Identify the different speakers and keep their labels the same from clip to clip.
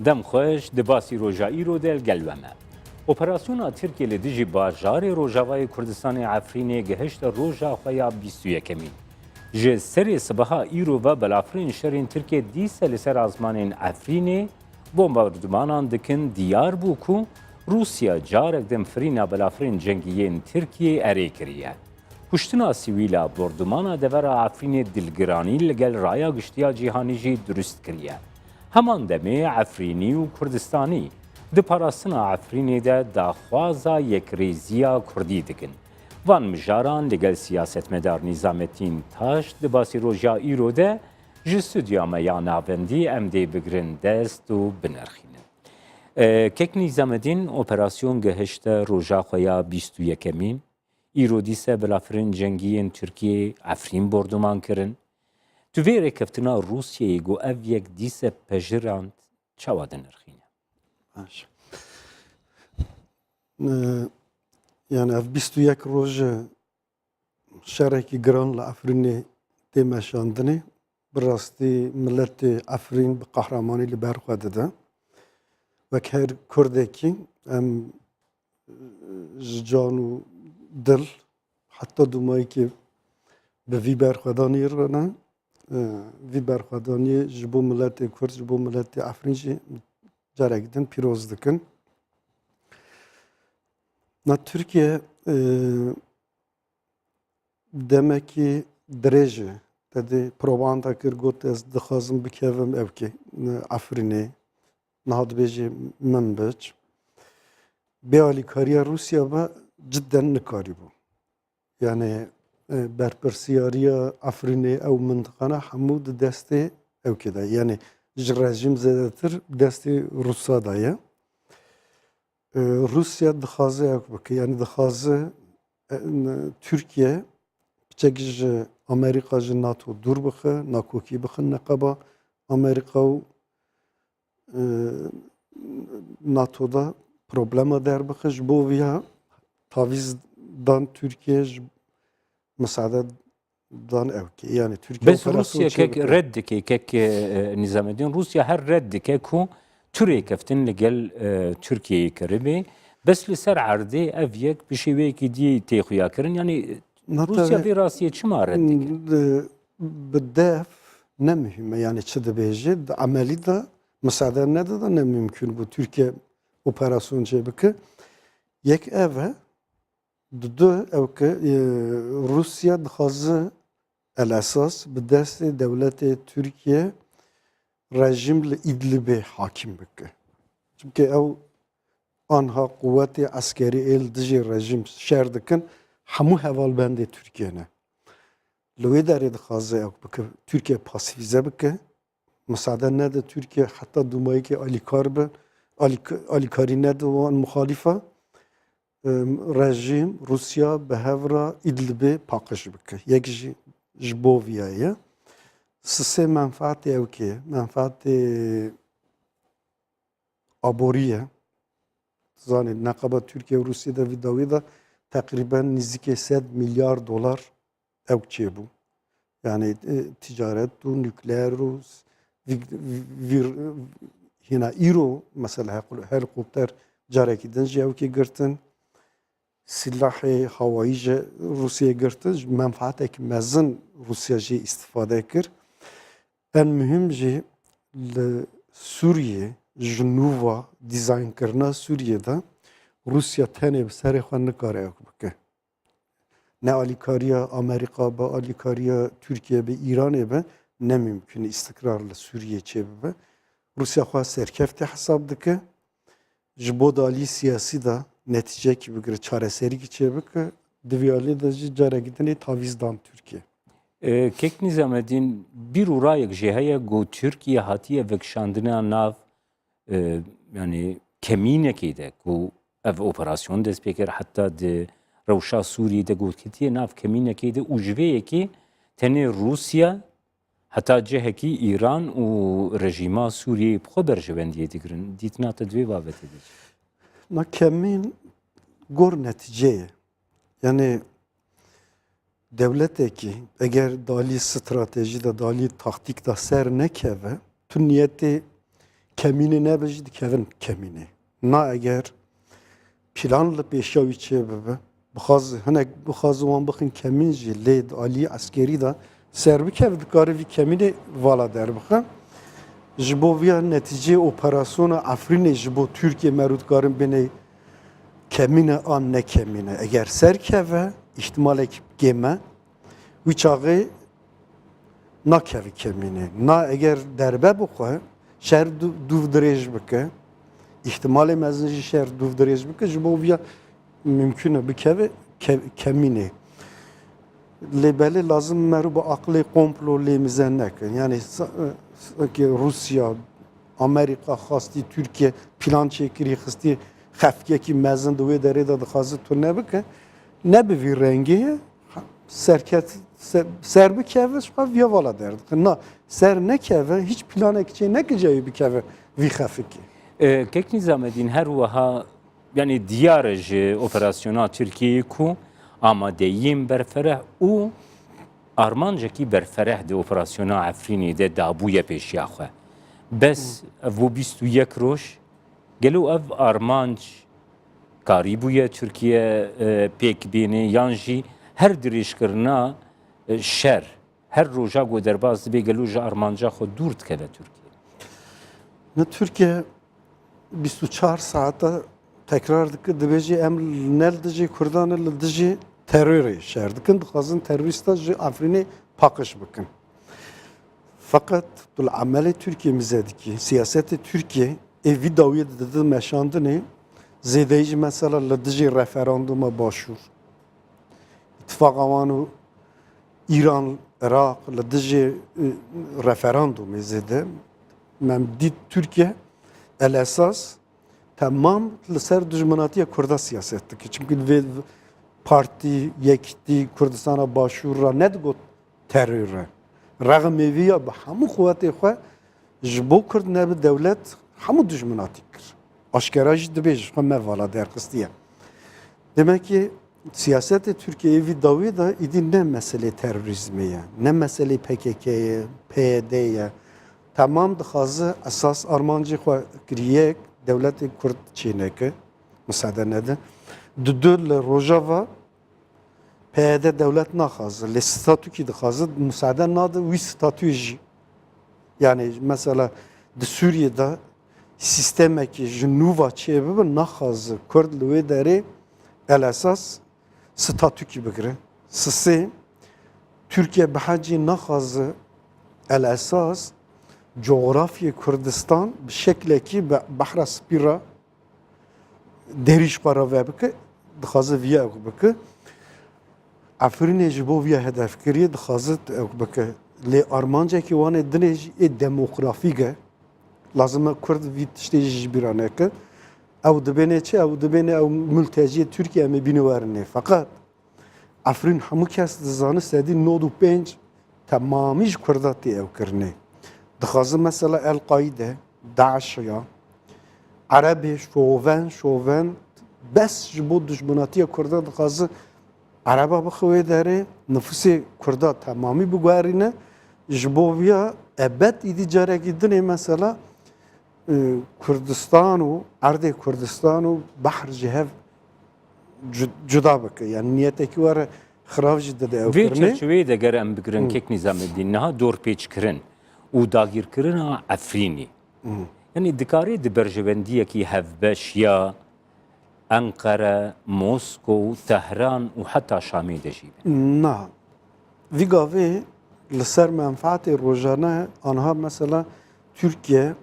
Speaker 1: دم خوش دباسی روژایی رو دل گلومه. اپراسیون ترکیه لدیجی باجار روژاوای کردستان عفرین گهشت روژا خویا 21 کمی. جه سری صبحا ایرو و بلافرین شرین ترکیه دیسه لسر آزمانین عفرین بومباردمانان دکن دیار بو کو روسیا جارک دم فرینا بلافرین جنگیین ترکیه اری کریه. کشتنا سیویلا بردمانا دورا عفرین دلگرانی لگل رایا گشتیا جیهانی جی درست کریه. همان دمه عفرینی و کردستانی د پاراستنا عفرینی ده داخوازا یک ریزیا کردی دکن. وان مجاران لگل سیاست مدار نظامتین تاش د باسی روژا ایرو ده جستودیا میا ناوندی ام دی بگرن دست و بنرخینه. کک نظامدین اپراسیون گهشت روژا خویا 21 کمین ایرو دیسه بلافرین جنگیین ترکیه عفرین بردمان کرن. تو ویره کفتنا روسیه گو او یک دیسه پجراند چواده نرخینه؟
Speaker 2: باشه. Yani ev 21 roj şerekî giran li Efrînê tê meşandinê bi rastî milletê Efrîn bi qehremanî li ber xwe dide. Wek her Kurdekî em ji can û dil heta dumayekî bi vî berxwedaniyê re vî berxwedaniyê ji bo milletê Kurd ji bo milletê Efrîn jî carek din pîroz dikin. Na Türkiye demek ki derece dedi provanda kır got ez dixazım bikevim evki Afrinê nahadbêjê min biç bealîkariya Rusya ve cidden nikarîbû. Yani berpirsiyariya Afrinê ew mintiqana hemû di destê evkê de. Yani ji rejim zêdetir destê Rusya da ye. Rusya dixwaze ew bike yani dixwaze Türkiye biçek ji Amerîka ji NATO dûr bixe, nakokî bixin neqeba Amerîka û NATO'da problema derbixe ji bo vîya tavîz dan Türkiye ji müsaade dan evkê. Yani Türkiye
Speaker 1: Bes Rusya kek reddike kek nizamedin Rusya her reddike ku Türkiye keftin legel Türkiye'yi kiribi. Bes li ser erdê ev yek bir şêweyekî dî tê xuya kirin. Yani Rusya vê rastiyê çima reddike?
Speaker 2: Bi dev ne mühim yani çi dibêje di emelî de müsaade nede de ne mümkün bu Türkiye operasyon bike. Yek ev du ev ki Rusya dixwaze el esas bi destê devletê Türkiye rejim li İdlibê hakim bike. Çünkü ev anha kuvvetê askerî el dijî rejim şer dikin hemû hevalbendê Türkiye'ne. Li wê derê dixwaze ew bike Türkiye pasîfize bike. Müsaade nede Türkiye heta dumayekî alîkar be alîkarî nede wan muxalifa rejim Rusya bi hevra İdlibê paqij bike. Yek jî ji bo vîya sisê menfaatê ew kê menfaatê aboriye zanîn neqeba Türkiye û Rusya'da vî dawî de teqrîben nîzîkê 100 milyar dolar ew çêbû. Yani ticaret û nükleer û hîna îro mesela helikopter carekî din jî ew kê girtin. Silahê hawayî ji Rusya'ya girtin. Menfaatekî mezin Rusya jî istifade kir. En mühim jî li Suriye ji nûva dîzaynkirina Suriye'de Rusya tenê bi serê xwe nikare ew bike. Ne alîkariya Amerîka be alîkariya Türkiye be İranê be ne mümkün istikrar li Suriye çêbibe. Rusya xwe serkeftê hesab dike. Ji bo dalî siyasî de neticekî bigire çareserîkî çêbike. Di vî alî de jî carekî dinê tavîz dan Türkiye.
Speaker 1: Kek nizamedin bir urayek jî heye got Türkiye hatiye vekşandina nav yani kemînekê de ku ev operasyon dest pê kir heta di rewşa Sûriyê de gotketiye nav kemînekê de û ji vê yekê tenê Rusya heta cihekî İran û rejîma Sûriyê bi xwe berjivendiyê dikirin. Dîtina te divê babetê de.
Speaker 2: Na kemîn gor neticeye. Yani devletekî eğer dalî stratejî de dalî taktik de ser nekeve tu niyetê kemînê nebijî dikevin kemînê. Na eger planlı pêşawî çê bibe, bixwaze wan bixin kemîn jî lê di aliyê eskerî de ser bikeve dikare vî kemînê vala derbixe. Ji bo vîya netîceyê operasyona Efrînê ji bo Tirkiye merû dikarin bêne kemîne an ne kemîne. Eger serkeve îhtimalekî gême wî çaxê nakeve kemînê. Na eger derbe bixwe şer dûv dirêj bike. İhtimalê mezin jî şer dûv dirêj bike ji bo vîya mümkün e bikeve kemînê. Lê belê lazım merû bi aqlê komplo lê mize nekin. Yani sanki Rusya, Amerika xastî Tirkiye plan çêkirî xistî xefkekî mezin di wê derê de dixwaze tu nebike. Ne bi vî rengê ye ser bikeve ji xwe vîya vala derdixin. Na ser nekeve hiç planekî çê nekeceyî bikeve vî xefekê.
Speaker 1: Kek Nizamedîn her wiha yani diyar ji operasyona Tirkiyeyê ku amadeyiyên berfereh û armancekî berfereh di operasyona Efrînê de dabûye pêşiya xwe. Bes ev bû 21 roj gelo ev armanc karî bûye Tirkiye pêk bîne yan jî her dirêjkirina şer her roja got derbas dibe gelo ji armanca xwe dûr dikeve Tirkiye.
Speaker 2: Türkiye 24 saate tekrar dike dibêjî em nel dijî Kurdanê li dijî terörê şer dikin dixwazin terorîsta ji Efrînê paqij bikin. Fakat dil emelê Tirkiye mize dikî siyasetê Tirkiye ê vî dawiyê didi meşandinê zêdeyî jî mesela li dijî referanduma başûr. İttifaqa wan û İran, Iraq li dijî referandumê zêde mem dît Tirkiye el esas tamam li ser dijminatiya Kurda siyaset dike. Çünkü vê partî yekîtî Kurdistana Başûr ra nedigot terör e. Rexmê vî ya bi hemû quwetê xwe ji bo Kurd nebe dewlet hemû dijminatî kir. Aşkera jî dibe ji xwe me vala derxistiye. Demek ki siyasetê Tirkiyeyê vî dawî de îdî ne meselê terörîzmê ye, ne meselê PKK ye, PYD ye. Tamam dixwaze esas armancê xwe kiriyek dewletê Kurd çêneke misade nede. Di li Rojava PYD dewlet naxwaze lê statûkî dixwaze misade nade wî statûyê jî. Yani mesela di Sûriyede sistemekî ji nûva çêbibe naxwaze Kurd li wê derê el esas statûkî bigire. Sisê Türkiye behecî naxwaze el esas coğrafya Kurdistan bir şekleki Bahra Spira deriş para ve bike dixwaze viya bike Efrînê ji bo viya hedefkiriyê dixwaze bike lê armancekî wanê dinê jî ê demografîk e lazim e Kurd vî tiştê jî bîra neke ew dibêne çi ew dibêne ew mülteciyê Tirkiye em ê bîne werinê fakat Efrîn hemû kes dizane sedî 95 temamî ji Kurda tê ew kirinê. Dixwaze mesela El-Qaide, Daesh ya Erebê şoven bes ji bo dijminatiya Kurda dixwaze Ereba bixe wê derê nüfusê Kurda temamî biguherîne ji bo viya ebed îdî carekî dinê mesela Kurdistan û erdê Kurdistan û Behr ji hev cuda bike. Yani niyetekî were xirav jî dide ew
Speaker 1: Vê
Speaker 2: kirinê.
Speaker 1: çerçeveyê de ger em bigirin Kek Nizamedîn niha dorpêçkirin û dagîrkirina Efrînê. Yani dikarê di berjewendiyekî hevbeş ya Ankara, Moskow, Tehran û heta Şamê de jî be.
Speaker 2: Na. Vî gavê li ser menfaetê rojane anha mesela Türkiye,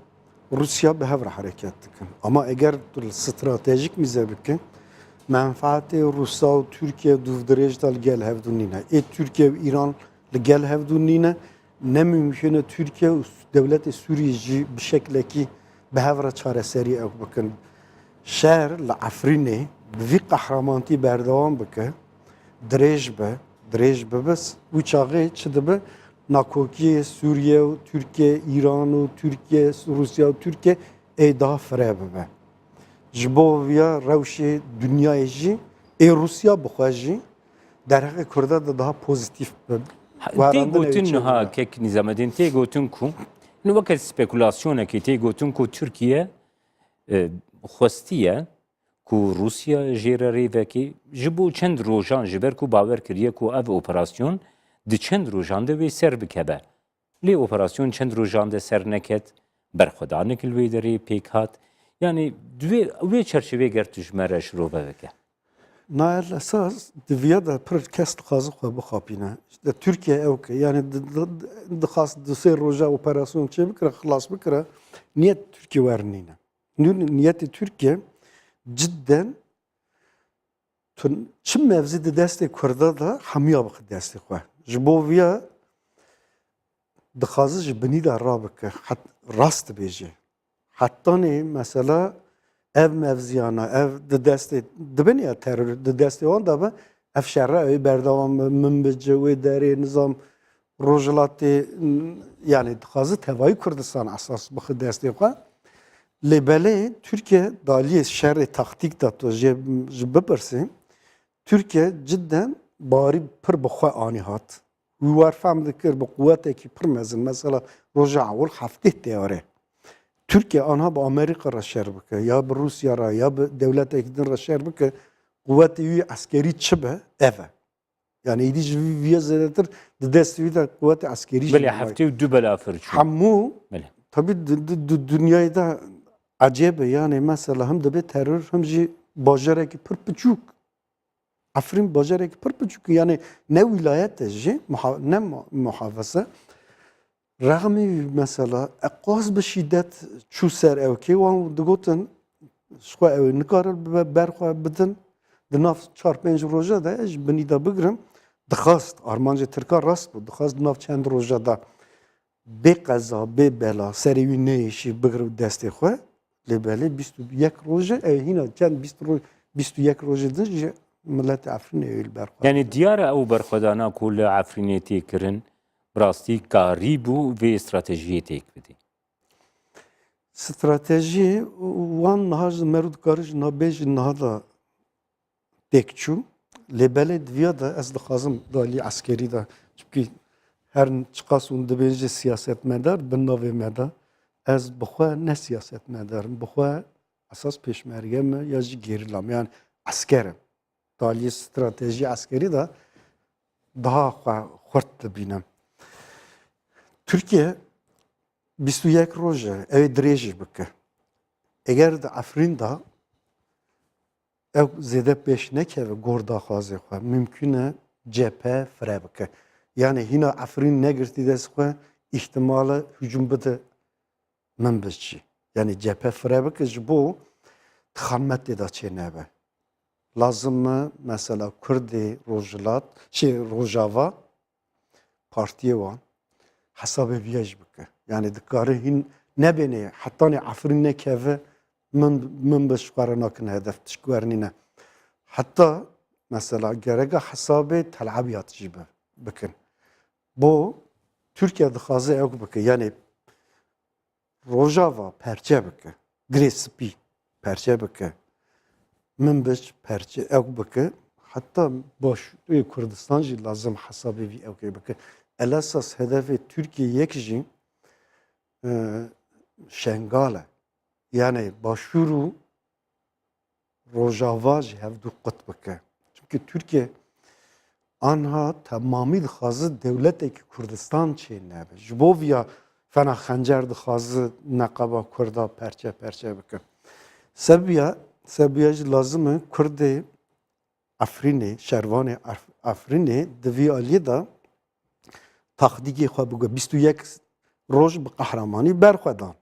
Speaker 2: Rusya bi hev re hereket dikin. Ama eger stratejik mize bikin menfaetê Rusya û Türkiye dûv dirêj de li gel hevdûnîne. Türkiye û İran li gel hevdûnîne ne mümkün e Türkiye û devletê Sûriye jî bi şeklekî bi hev re çareserî ew bikin. Şer li Efrînê bi vî qehremanî berdewam bike dirêj bibis wî çaxê çi dibe nakokiyê Sûriye û Tirkiye, İran û Tirkiye, Rusya û Tirkiye ê daha fire bibe. Ji bo viya rewşê dünyayê jî ê Rusya bixwe jî derheqê Kurda da daha pozitif bibe.
Speaker 1: Tê gotin niha Kek Nizamedîn tê gotin ku نو وکت سپیکولاسیونه که تی گوتون که ترکیه خواستیه که روسیا جیره ریوکی جبو چند روژان جبر که باور کریه که او اپراسیون دی چند روژان ده وی سر بکبه لی اپراسیون چند روژان ده سر نکت برخودانه کلوی داری پیک هات یعنی دوی چرچوه گرتش مرش رو بکه
Speaker 2: نایل اساس دویه دا پر کس خازı خو بخابینه işte Türkiye evke yani dixas dse roja operasyon çe bikre xlas bikre niyet Türkiye vernine niyeti Türkiye cidden çim mevzi de destek kurda da hamiya bak destek xo jboviya dixazı jbini da rabike rast beji hatta ne mesela ev mevziyana, ev de deste, dibin ya terör, de deste on da ev şerre berdavam münbece ve deri nizam rojlatı yani xazı tevayı Kurdistan asas bu deste ko. Lebele Türkiye daliye şerre taktik da to jbpersin. Türkiye cidden bari pır bxwa ani hat. We var fam dikir bu kuvvete ki pır mezin mesela roja avul hafte teore. Türkiye anha bu Amerika ra şer bike ya bu Rusya ra ya bu devlet ekidin ra şer bike kuvveti askeri çıbe eve. Yani idiş viye zedetir de desteği de kuvveti askeri.
Speaker 1: Böyle hafte du belafır.
Speaker 2: Hamu tabi dünyayı da acayip yani mesela hem de bir terör hem de bajareki pırpıçuk. Afrin bajareki pırpıçuk yani ne vilayet de ne muhafaza. رغمی مثلا اقاس به شدت چو سر او کی وان دگوتن شخوا او نکار برخوا بدن دناف 4-5 روزه ده اج بنی دا بگرم دخواست آرمانجه ترکا راست بود دخواست دناف چند روزه ده به قضا به بلا سریوی نیشی بگرم دسته خوا لباله 21 روزه او هینا چند 21 روزه ده ملت عفرین اویل برخوا
Speaker 1: یعنی دیار او برخودانا کل عفرینیتی کرن براستی کاری بو و استراتژی تک بدی.
Speaker 2: استراتژی وان نهاج مرود کارج نبیج نهادا تکچو لبله دویا دا از دخازم دالی عسکری دا çünkü her çıkasın dibince siyaset medar ben nave medar az bxwa ne siyaset medar bxwa asas peşmerge mi ya gerilam yani askerim dali strateji askeri da daha xort binem Türkiye 21 roje ev direjir bike. Eğer de Afrin da ev zede peş nekeve gorda xaze xwe mümküne cephe fre bike. Yani hina Afrin ne girti des xwe ihtimali hücum bide min biçi. Yani cephe fre bike ji bo txamet da çenebe. Lazım mı mesela Kurdi Rojlat Rojava partiye wan hesabı viyaj bike. Yani dikkari hin ne beni hatta ne Afrin ne keve min beşkara nakin hedef tişkvernine. Hatta mesela gereka hesabı telabiyat jibe bikin. Bu Türkiye dixaze ev bike. Yani Rojava perçe bike. Grespi perçe bike. Min beş perçe ev bike. Hatta baş Kurdistan jî lazım hesabı ev bike. Esas hedefi Türkiye yekjin şengale yani başvuru Rojava hevdu qutbike. Çünkü Türkiye anha tamamı dixazı devleteki Kurdistan çeyne be. Jbovya fena xencer dixazı naqaba Kurda perçe bike. Sebiya lazım Kurdi Afrinê, şervanê Afrinê divî aliyê da takdikê xwe bike 21 roj bi qehremanî berxwedan.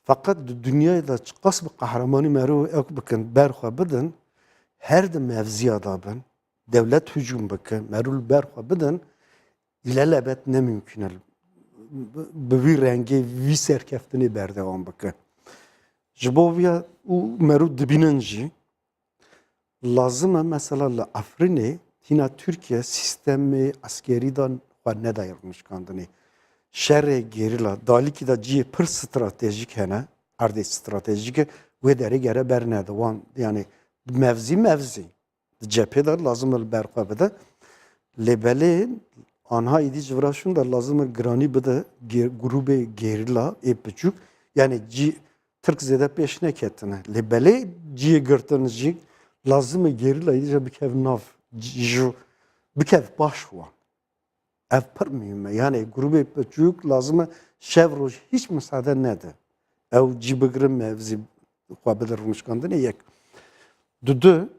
Speaker 2: Fakat dünyayê da çiqas bi qehremanî merû ew bikin berxwe bidin her di mevziya da bin devlet hücum bike merû berxwe bidin ilelebet ne mümkün e bi vî rengê vî serkeftinê berdewam bike. Ji bo vîya û merû dibînin jî lazım e mesela li Afrinê hîna Türkiye sistemê askerî da xwe nedayirmiş kandinê. Şerê gerîla dalîkî da ciyê pir stratejîk hene erdê stratejîk e wê derê gere bernede wan yani mevzî di cephê de lazım e li ber xwe bide lê belê Anha idi civraşun da lazım grani bide grubu gerilla epçuk yani Türk zede peşine ketine. Lebele ciye girtin jik lazım gerilla idi bikev nav ju bikev baş wan. Ev pır mühim yani grubu epçuk lazım şevroj hiç müsaade nede. Ev cibigrim mevzi qabidir ruşkandın yek. Dudu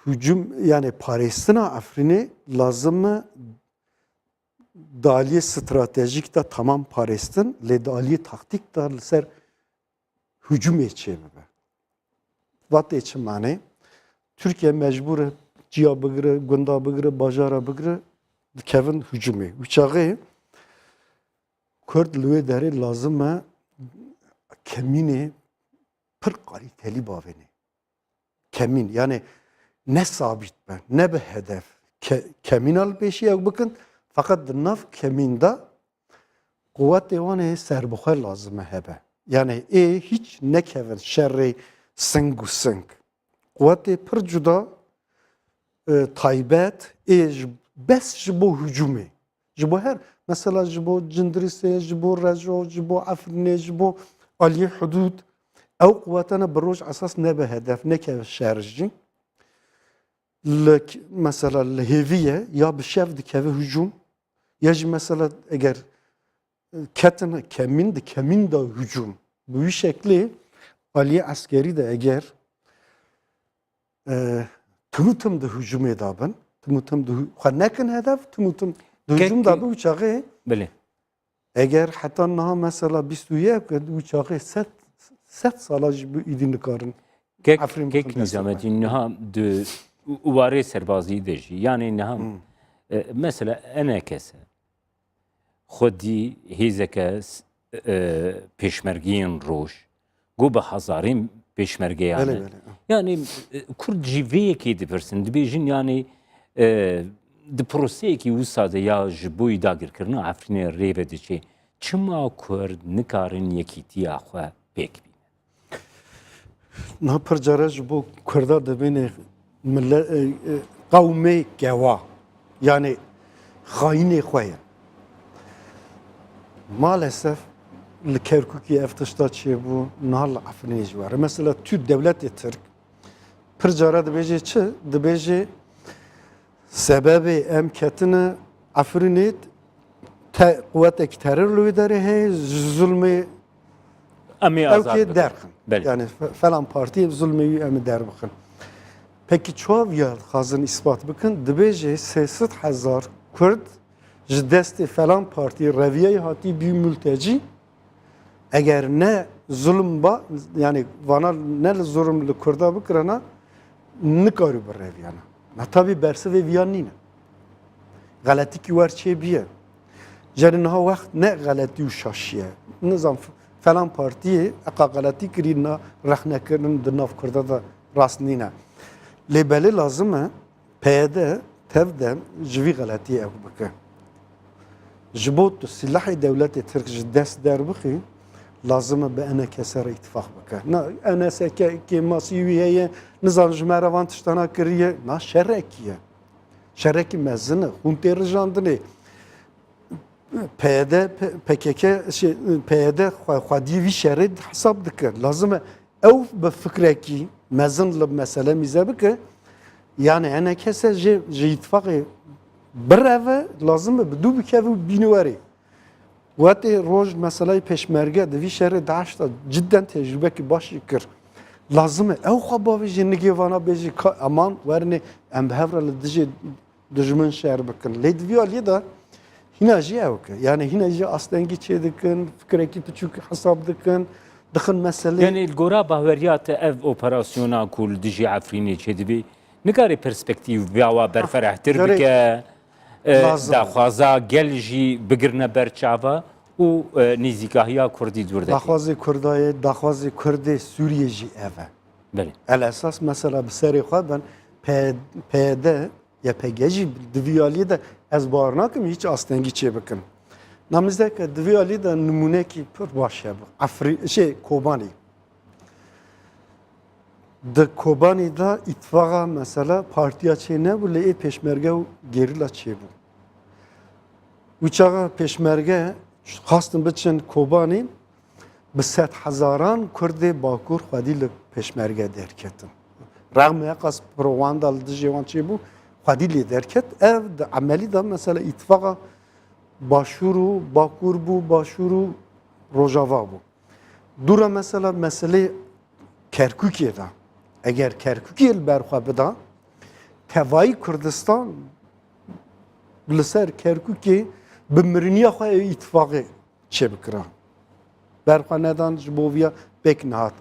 Speaker 2: hücum yani Palestina Afrin'i lazım daliye stratejik da tamam Palestin le daliye taktik da ser hücum edeceği be. Vat için mane Türkiye mecbur ciya bıgırı, gunda bıgırı, bajara bıgırı Kevin hücumu. Uçağı Kürt lüve deri lazım kemini pır kaliteli baveni. Kemin yani ne sabit be, ne bir hedef. Kemin al peşi yok bakın. Fakat nav keminde kuvvet devane serbukhar lazım hebe. Yani hiç ne kevin şerri sıngu sınг. Kuvvet pır cuda taybet bes jibo hücumu. Jibo her mesela jibo cindrise, jibo rajo, jibo afrine, jibo ali hudud. Ev kuvvetine bir roj asas ne bir hedef, ne kevin şerjin. Mesela heviye ya bir şev dikeve hücum ya mesela eğer ketin kemin da hücum bu şekli Ali askeri de eğer tumutum da hücum edaben tumutum da nekin hedef tumutum hücum da bu uçağı
Speaker 1: بله
Speaker 2: eğer hatta naha mesela bistuye uçağı set salaj bu idin karın
Speaker 1: کیک نظامتی نها دو واره سربازی دژی یعنی نها مثلا انا کسه خودی هیزکه پیشمرگین روش گو به هزارین پیشمرگی
Speaker 2: Öyle
Speaker 1: yani.
Speaker 2: böyle.
Speaker 1: Yani Kürt civeye ki dipirsin. Dibêjin yani di proseyekî wisa de ya ji bo dagirkirina Efrînê rêve diçe çima Kurd nikarin yekîtiya xwe pêk bînin.
Speaker 2: Na pırcara ji bo Kurda dibêne qewmê gewa yani xainê xwe ye. Maalesef li Kerkûkê ev tişta çêbû niha li Efrînê jî were. Mesela tû devletê Tirk pir cara dibêje çi? Dibêje sebebê em ketine Efrînê kuvvetekî terör li wê derê heye zulmê
Speaker 1: Em ê
Speaker 2: ew
Speaker 1: azad
Speaker 2: kê
Speaker 1: bikin.
Speaker 2: derxin.
Speaker 1: Belê.
Speaker 2: Yani falan partiye zulmê wî em ê derbixin. Peki çav ya xazin ispat bikin dibêje 300,000 Kurd ji destê falan partiyê reviyayê hatî bî mültecî eğer ne zulm ba yani vana ne zulm li Kurda bikirana nikarî bi reviyana. Na tabii bersivê viyan nîne. Galetikî wer çêbiye. Jeri niha wext ne galetî û şaşiye. Nizam falan partiyê eqa galetî kirîna rexnekirin di nav Kurda da rast nîne. Lê belê lazim e PYD tevdem ji vî galetiyê ew bike. Ji bo tu silahê dewletê Tirk ji dest derbixî lazim e bi enekese re îtifaq bike. Na enesekê masî wî heye nizan ji me re van tiştana kiriye na şerekî ye. Şerekî mezin e hûn tê rijandinê. PYD PKK PYD xwedî vî şerê hesab dike. Lazim e ew bi fikrekî mezin li mesele mîze bike. Yani enekese ji îtifaqê bireve lazim e bi dû bikeve û bînî werê. Wetê roj meseleyê pêşmerge di vî şerê Daeş da cidden tecrübekî başî kir. Lazim e ew xwe bavê jê nigêvana bêjî ka eman wernê em bi hev re li dijî dijmin şer bikin. Lê di vî aliyê de hîna jî ew ke. Yani hîna jî astengî çê dikin, fikrekî piçûk hesab dikin, dixin meselê.
Speaker 1: Yani gora baweriyata ev operasyona ku li dijî Efrînê çêdibê nikarê perspektîv biawa berferehtir
Speaker 2: Gerek
Speaker 1: bike
Speaker 2: lazım.
Speaker 1: daxwaza gel jî bigirne ber çava û nêzîkahiya Kurdî dûr dike.
Speaker 2: Daxwazê Kurdayê, daxwazê Kurdê Sûriye jî ev e.
Speaker 1: Belê.
Speaker 2: El esas mesela bi serê xwe ben PYD ya PKK jî di vî aliyê de ez bar nakim hiç astengî çê bikin. Namizeke di vî aliyê de nimunekî pir baş ye. Kobanî. Di Kobanî da îtifaqa mesela partiya çê nebû lê ê pêşmerge û gerîla çêbû. Uçağa peşmerge xastin biçin Kobanê bi 100,000 Kurdê Bakur xwedî li peşmerge derketin. Rağmen qas provanda li dijî wan çêbû xwedî lê derket. Ev di emelî de mesela îtifaqa Başûr û Bakur bû, Başûr û Rojava bû. Dura mesela mesele Kerkûkê de. Eger Kerkûkê li ber xwe bida, tevayî Kurdistan li ser Kerkûkê bi miriniya xwe ew îtifaqê çêbikira. Berxwe nedan ji bo vîya pêk nehat.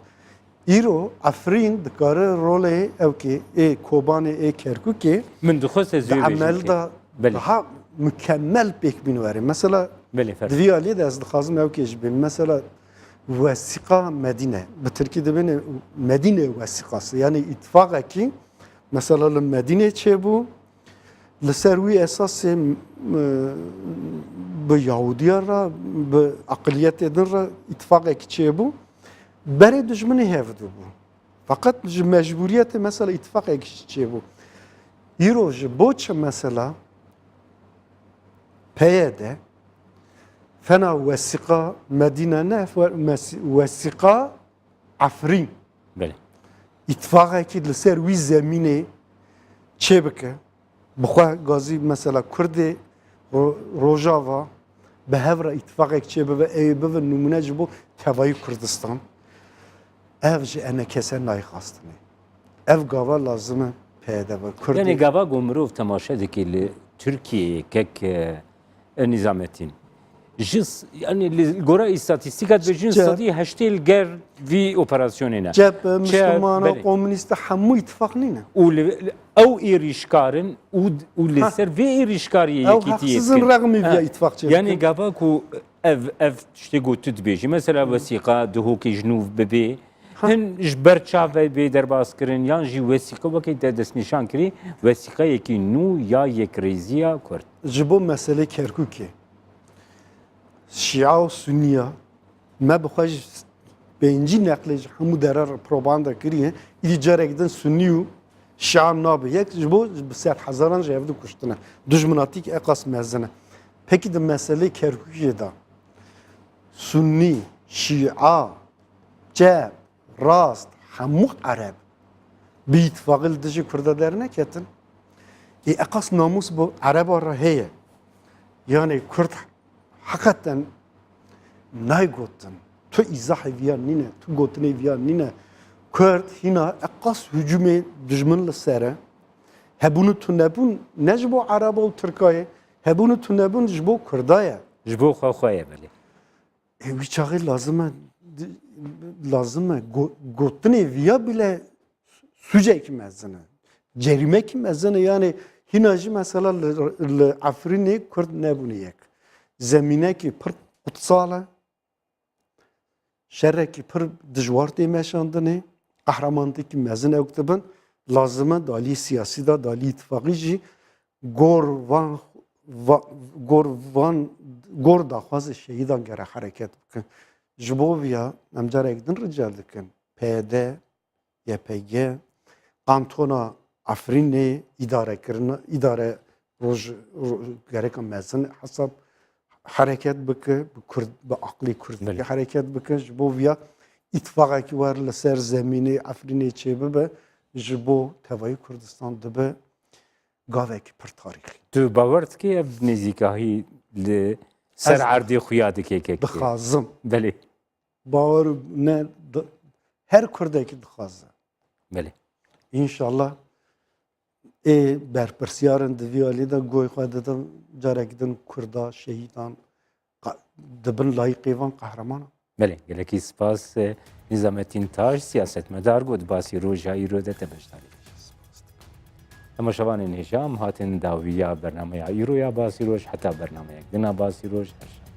Speaker 2: Îro Efrîn dikare rolê ew ê Kobanê ê Kerkûkê
Speaker 1: من دخواست
Speaker 2: di
Speaker 1: زوی
Speaker 2: emel de daha mükemmel pêkbîn were. Mesela
Speaker 1: بله فرق
Speaker 2: divî aliyê de ez dixwazim ew ji bin. Mesela Vesîqa Medîne. Bi Tirkî dibîne Medîne Vesîqası. Yani îtifaqekî mesela li Medîne çêbû li ser wî esasê bi Yahudiya ra bi aqiliyetê din ra îtifaqekî çêbû berê dijminê hev dibû. Fakat ji mecburiyetê mesela îtifaqekî çêbû. Îro ji bo çi mesela peyê de fena Vesîqa Medîne ne Vesîqa Efrîn
Speaker 1: بله
Speaker 2: îtifaqekî li ser wî zemînê çêbike. Bixwe gazî mesela Kurdê Rojava bi hev re îtifaqek çêbibe ew bibe numune ji bo tevayî Kurdistan. Ev ji enekese nayxastinê. Ev gava lazim e peyde be.
Speaker 1: یعنی گاوا گمرو تماشا دکی ل ترکیه کک نظامتین جس یعنی گورا استاتستیکات به جنس صدی هشتیل گر وی اپراسیونینا
Speaker 2: Cephe, Müslümana, komüniste hemû ittifaq nîne.
Speaker 1: او ایریشکارن او لسر وی ایریشکاری
Speaker 2: Ew
Speaker 1: یکیتی
Speaker 2: heqsizin reqmî viya ittifaq çêbikin.
Speaker 1: یعنی گاوا کو ev işte gotu dibêjî mesela vesîqa dihokê jinûv bibe hin ji ber çavê bê derbas kirin yan jî vesîqa wekî te destnîşan kirî vesîqayekî nû ya yekrêziya Kurd.
Speaker 2: Ji bo meselê Kerkûkê Şia û Sunniya me bixwe ji pêncî neqlê ji hemû derer propaganda kiriye îdî carek din Sunnî û Şia nabe. Yek ji bo bi sed hezaran ji hev dikuştine. Dijminatîk eqas mezin e. Pekî di meselê Kerkûkê de Sunnî, Şia, Ceb, Rast, hemû Ereb bi îtifaqê li dijî Kurda derneketin. Eqas namus bu Ereba re heye. Yani Kurd hakikaten naygotin. Tu izahê viya nîne, tu gotinê viya nîne. Kurd hîna eqas hücumê dijmin li ser e. Hebûnû tu nebûn ne ji bo Ereba û Tirkayê, hebûnû tu nebûn ji bo Kurda ye.
Speaker 1: Ji bo xwe xwe ye belê.
Speaker 2: Wî çaxê lazim e gotinê viya bile sucekî mezin e. Cerimekî mezin e yani hîna jî mesela li Efrînê Kurd nebûne yek. Zemînekî pir qutsal e. Şerrekî pir dijwar tê meşandinê. Qehremaniyekî mezin ew dibin. Lazim e dalî siyasî de dalî îtifaqî jî gor daxwazê şehîdan gere hereket bikin. Ji bo vîya em carek din rica dikin. PD, YPG, Kantona Efrînê îdare roj gereka mezin hesab hareket bike bi aqlî Kurdî hareket bike ji bo vîya îtifaqekî war li ser zemînê Efrînê çêbibe ji bo tevayî Kurdistan dibe gavekî pir tarîxî.
Speaker 1: Tu bawer dikî ev nêzîkahî li ser erdê xuya dike kek.
Speaker 2: Dixwazim.
Speaker 1: Belê.
Speaker 2: Bawer ne her Kurdekî dixwaze.
Speaker 1: Belê.
Speaker 2: İnşallah berpirsiyarên di vî alî de goy xwe didin carek din Kurda şehîdan dibin layıqê van qehreman.
Speaker 1: Belê, gelekî spas Nizamettin Taş siyasetmedar got basî roja îro de te beşdarî. Temaşevanên hêşam hatin dawiya bernameya îroya basî roj heta bernameyek dina basî roj her